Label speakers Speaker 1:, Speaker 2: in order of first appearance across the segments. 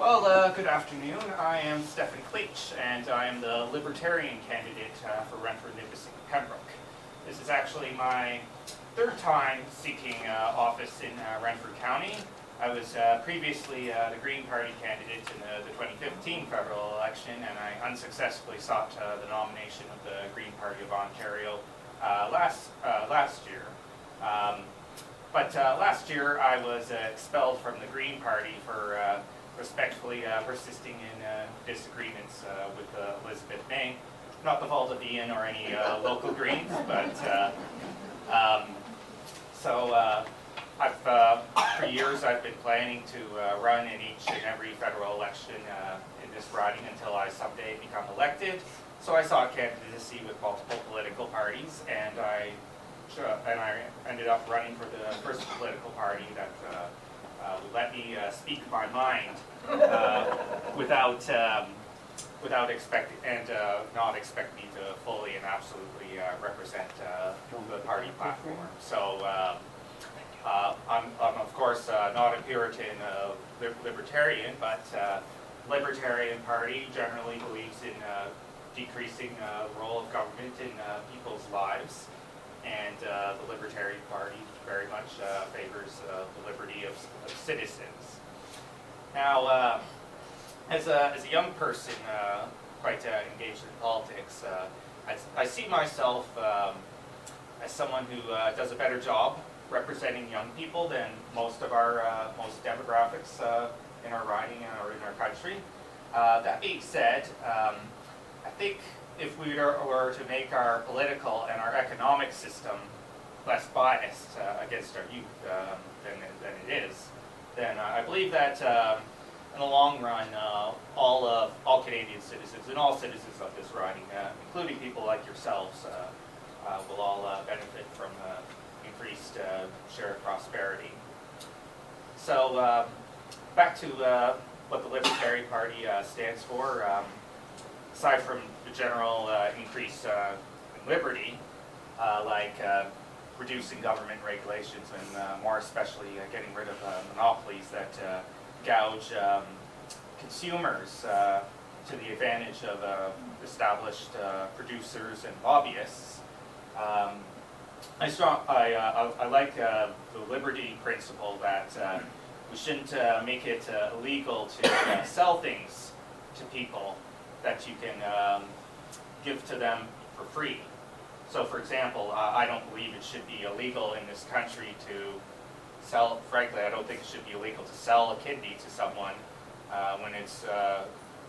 Speaker 1: Good afternoon. I am Stefan Klietsch, and I am the Libertarian candidate for Renfrew-Nipissing-Pembroke. This is actually my third time seeking office in Renfrew County. I was previously the Green Party candidate in the 2015 federal election, and I unsuccessfully sought the nomination of the Green Party of Ontario last year. But last year I was expelled from the Green Party for respectfully persisting in disagreements with Elizabeth May. Not the fault of Ian or any local Greens, but for years I've been planning to run in each and every federal election in this riding until I someday become elected. So I sought candidacy with multiple political parties, and I ended up running for the first political party that would let me speak my mind without expecting and not expect me to fully and absolutely represent the party platform. So I'm of course not a Puritan libertarian, but Libertarian Party generally believes in decreasing the role of government in people's lives. And the Libertarian Party very much favors the liberty of citizens. Now, as a young person quite engaged in politics, I see myself as someone who does a better job representing young people than most of our most demographics in our riding or in our country. That being said, I think if we were to make our political and our economic system less biased against our youth than it is, then I believe that in the long run, all Canadian citizens and all citizens of this riding, including people like yourselves, will all benefit from increased shared prosperity. So back to what the Libertarian Party stands for. Aside from the general increase in liberty, like reducing government regulations and more especially getting rid of monopolies that gouge consumers to the advantage of established producers and lobbyists. I like the liberty principle that we shouldn't make it illegal to sell things to people that you can give to them for free. So for example, I don't believe it should be illegal in this country to sell, frankly, I don't think it should be illegal to sell a kidney to someone when it's,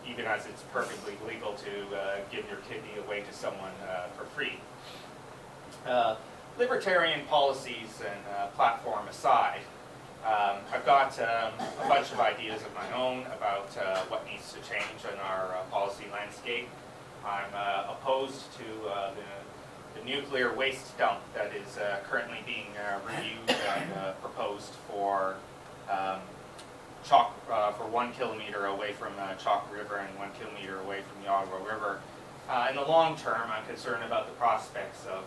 Speaker 1: even as it's perfectly legal to give your kidney away to someone for free. Libertarian policies and platform aside, I've got a bunch of ideas of my own about what needs to change in our policy landscape. I'm opposed to the nuclear waste dump that is currently being reviewed and proposed for 1 kilometer away from Chalk River and 1 kilometer away from the Ottawa River. In the long term, I'm concerned about the prospects of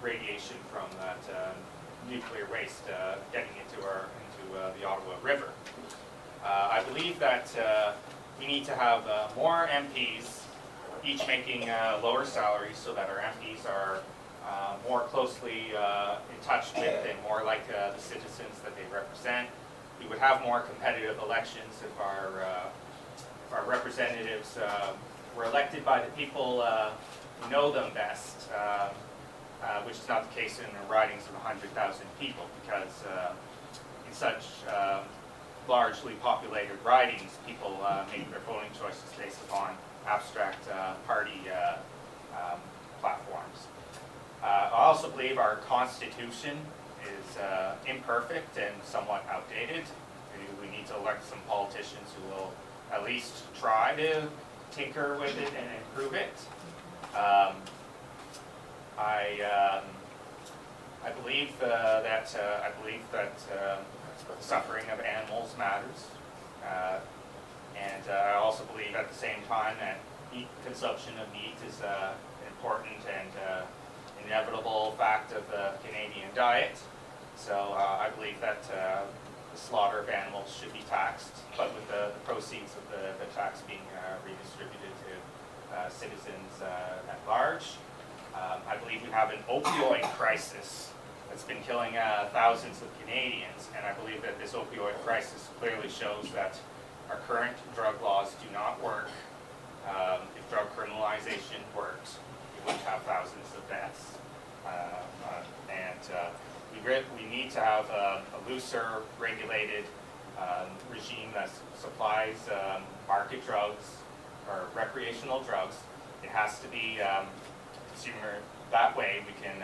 Speaker 1: radiation from that nuclear waste getting into the Ottawa River. I believe that we need to have more MPs, each making lower salaries, so that our MPs are more closely in touch with and more like the citizens that they represent. We would have more competitive elections if our representatives were elected by the people who know them best. Which is not the case in the ridings of 100,000 people, because in such largely populated ridings, people make their voting choices based upon abstract party platforms. I also believe our Constitution is imperfect and somewhat outdated. We need to elect some politicians who will at least try to tinker with it and improve it. I believe that the suffering of animals matters, and I also believe at the same time that consumption of meat is an important and inevitable fact of the Canadian diet. So I believe that the slaughter of animals should be taxed, but with the proceeds of the tax being redistributed to citizens at large. I believe we have an opioid crisis that's been killing thousands of Canadians, and I believe that this opioid crisis clearly shows that our current drug laws do not work. If drug criminalization worked, we wouldn't have thousands of deaths. We need to have a looser regulated regime that supplies market drugs or recreational drugs. It has to be consumer. That way we can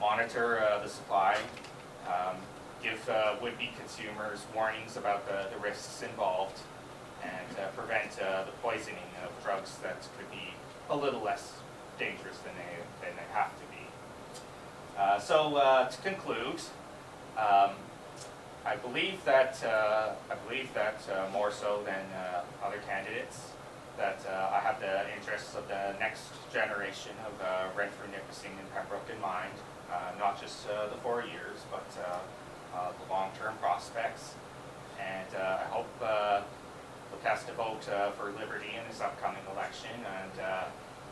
Speaker 1: monitor the supply, give would-be dangerous warnings about the risks involved, and prevent the poisoning of drugs that could be a little less dangerous than they have to be. To conclude, I believe that more so than other candidates, that I have the interests of the next generation of Renfrew-Nipissing-Pembroke in mind, not just the 4 years, but the long-term prospects. And I hope you'll cast a vote for Liberty in this upcoming election. And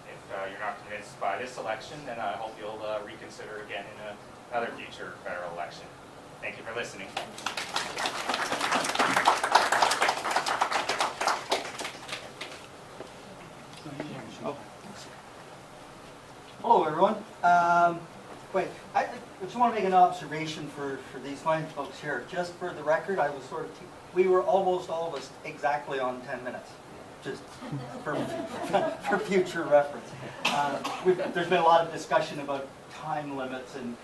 Speaker 1: if you're not convinced by this election, then I hope you'll reconsider again in another future federal election. Thank you for listening.
Speaker 2: Hello, everyone. Wait, I just want to make an observation for these fine folks here. Just for the record, I was we were almost all of us exactly on 10 minutes, just for future reference. There's been a lot of discussion about time limits and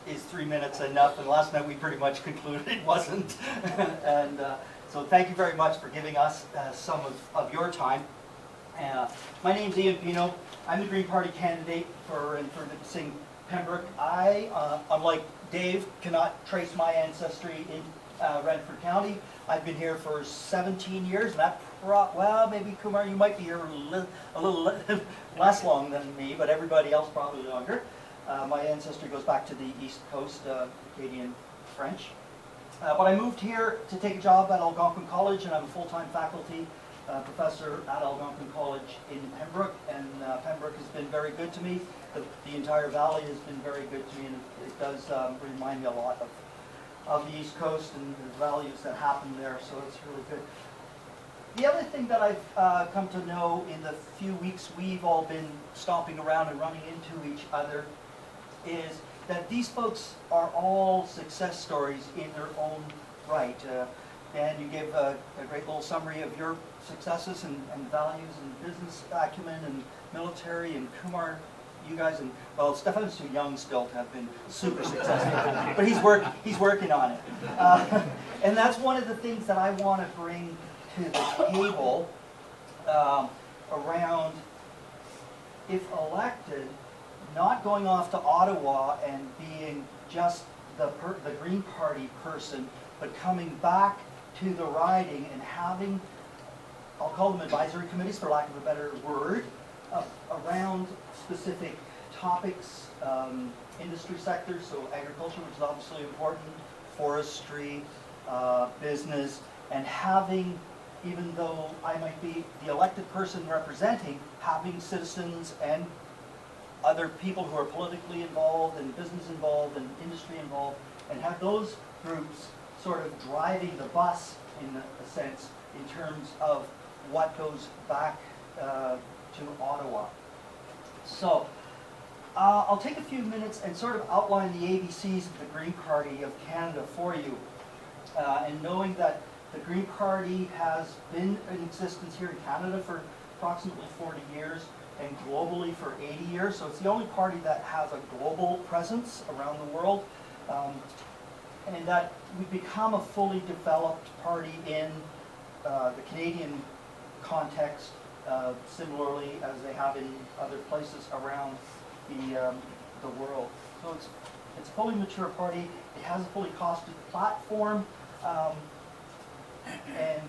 Speaker 2: is 3 minutes enough, and last night we pretty much concluded it wasn't. And so thank you very much for giving us some of your time. My name's Pineau. I'm the Green Party candidate for Renfrew-Nipissing-Pembroke. I, unlike Dave, cannot trace my ancestry in Renfrew County. I've been here for 17 years, and that well, maybe Kumar, you might be here a little less long than me, but everybody else probably longer. My ancestry goes back to the East Coast, Acadian French. But I moved here to take a job at Algonquin College, and I'm a full-time faculty professor at Algonquin College in Pembroke, and Pembroke has been very good to me. The entire valley has been very good to me, and it does remind me a lot of the East Coast and the values that happen there, so it's really good. The other thing that I've come to know in the few weeks we've all been stomping around and running into each other is that these folks are all success stories in their own right. And you gave a great little summary of your successes and values and business acumen and military, and Kumar, you guys, and well, Stefan's too young still to have been super successful, but he's working on it. And that's one of the things that I want to bring to the table around, if elected, not going off to Ottawa and being just the Green Party person, but coming back to the riding and having, I'll call them advisory committees for lack of a better word, around specific topics, industry sectors, so agriculture, which is obviously important, forestry, business, and having, even though I might be the elected person representing, having citizens and other people who are politically involved and business involved and industry involved, and have those groups sort of driving the bus in a sense in terms of what goes back to Ottawa. So I'll take a few minutes and sort of outline the ABCs of the Green Party of Canada for you. And knowing that the Green Party has been in existence here in Canada for approximately 40 years and globally for 80 years, so it's the only party that has a global presence around the world. And that we've become a fully developed party in the Canadian context, similarly as they have in other places around the world. So it's a fully mature party. It has a fully costed platform, and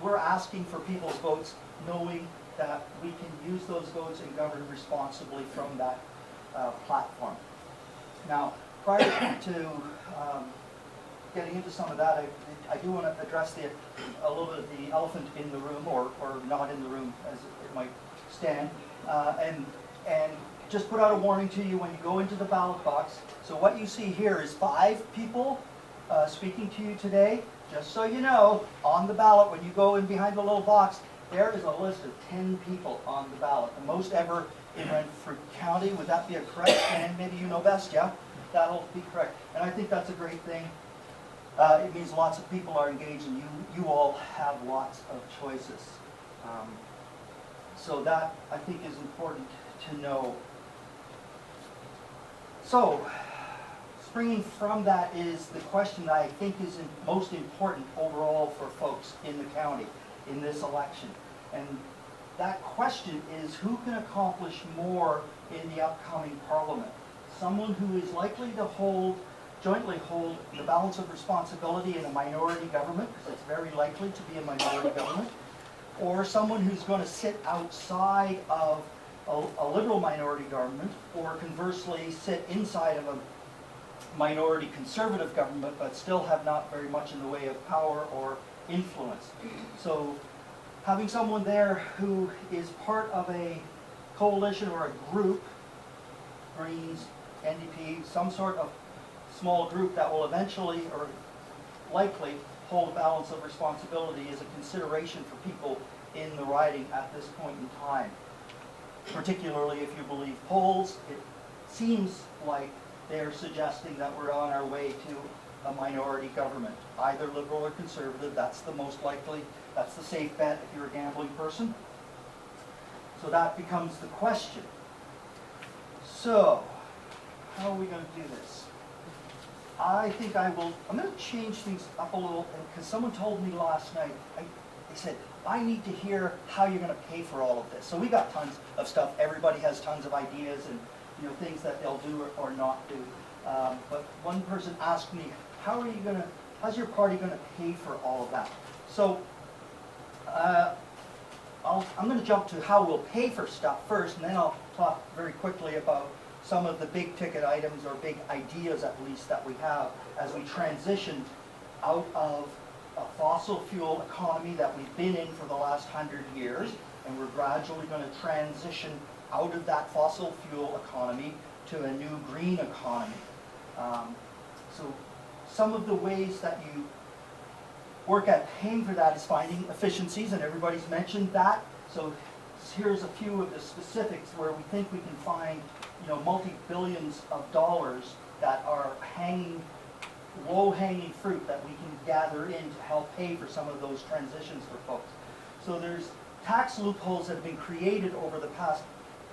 Speaker 2: we're asking for people's votes, knowing that we can use those votes and govern responsibly from that platform. Now, prior to getting into some of that, I do want to address a little bit of the elephant in the room, or not in the room as it might stand, and just put out a warning to you when you go into the ballot box. So what you see here is 5 people speaking to you today. Just so you know, on the ballot, when you go in behind the little box, there is a list of 10 people on the ballot, the most ever in Renfrew County. Would that be a correct? And maybe you know best, yeah? That'll be correct. And I think that's a great thing. It means lots of people are engaged, and you all have lots of choices. So that, I think, is important to know. So, springing from that is the question that I think is most important overall for folks in the county in this election. And that question is, who can accomplish more in the upcoming parliament? Someone who is likely to jointly hold the balance of responsibility in a minority government, because it's very likely to be a minority government, or someone who's going to sit outside of a liberal minority government, or conversely sit inside of a minority conservative government but still have not very much in the way of power or influence. So having someone there who is part of a coalition or a group, Greens, NDP, some sort of small group that will eventually or likely hold balance of responsibility is a consideration for people in the riding at this point in time. Particularly if you believe polls, it seems like they're suggesting that we're on our way to a minority government, either liberal or conservative. That's the most likely, that's the safe bet if you're a gambling person. So that becomes the question. So, how are we going to do this? I think I'm going to change things up a little, because someone told me last night, they said, I need to hear how you're going to pay for all of this. So we got tons of stuff. Everybody has tons of ideas and things that they'll do or not do. But one person asked me, how's your party going to pay for all of that? So I'm going to jump to how we'll pay for stuff first, and then I'll talk very quickly about some of the big ticket items, or big ideas at least, that we have as we transition out of a fossil fuel economy that we've been in for the last 100 years, and we're gradually going to transition out of that fossil fuel economy to a new green economy. So some of the ways that you work at paying for that is finding efficiencies, and everybody's mentioned that. So here's a few of the specifics where we think we can find multi-billions of dollars that are low-hanging fruit that we can gather in to help pay for some of those transitions for folks. So there's tax loopholes that have been created over the past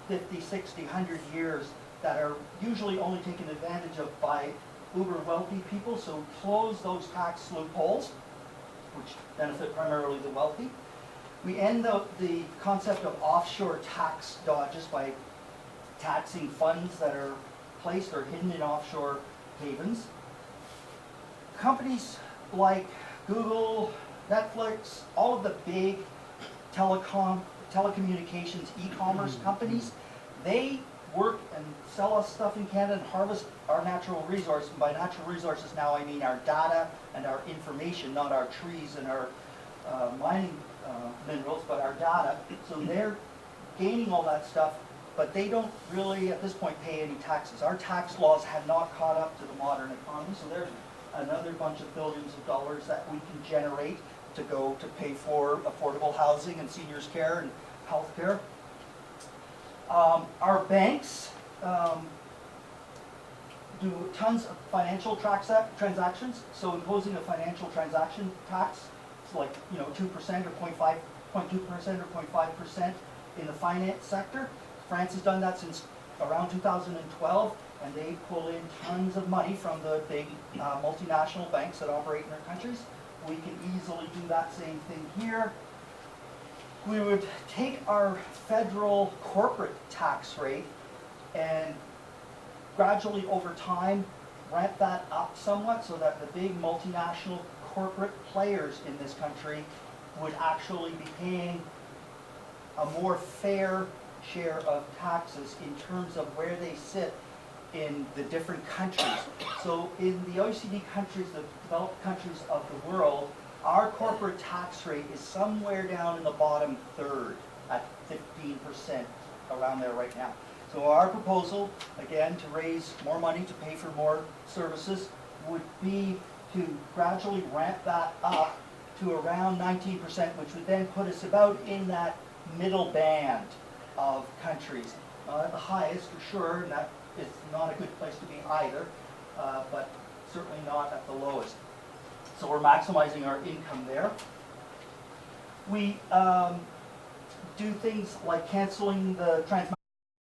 Speaker 2: 50, 60, 100 years that are usually only taken advantage of by uber wealthy people. So close those tax loopholes, which benefit primarily the wealthy. We end the concept of offshore tax dodges by taxing funds that are placed or hidden in offshore havens. Companies like Google, Netflix, all of the big telecommunications, e-commerce companies, they work and sell us stuff in Canada and harvest our natural resources. And by natural resources now I mean our data and our information, not our trees and our mining minerals, but our data. So they're gaining all that stuff, but they don't really at this point pay any taxes. Our tax laws have not caught up to the modern economy, so there's another bunch of billions of dollars that we can generate to go to pay for affordable housing and seniors care and health care. Our banks do tons of financial transactions, so imposing a financial transaction tax, it's like 2% or 0.2% or 0.5% in the finance sector. France has done that since around 2012, and they pull in tons of money from the big multinational banks that operate in their countries. We can easily do that same thing here. We would take our federal corporate tax rate and gradually over time ramp that up somewhat so that the big multinational corporate players in this country would actually be paying a more fair share of taxes in terms of where they sit in the different countries. So in the OECD countries, the developed countries of the world, our corporate tax rate is somewhere down in the bottom third at 15%, around there right now. So our proposal, again, to raise more money to pay for more services would be to gradually ramp that up to around 19%, which would then put us about in that middle band of countries. Not at the highest, for sure, and that is not a good place to be either, but certainly not at the lowest. So we're maximizing our income there. We do things like canceling the trans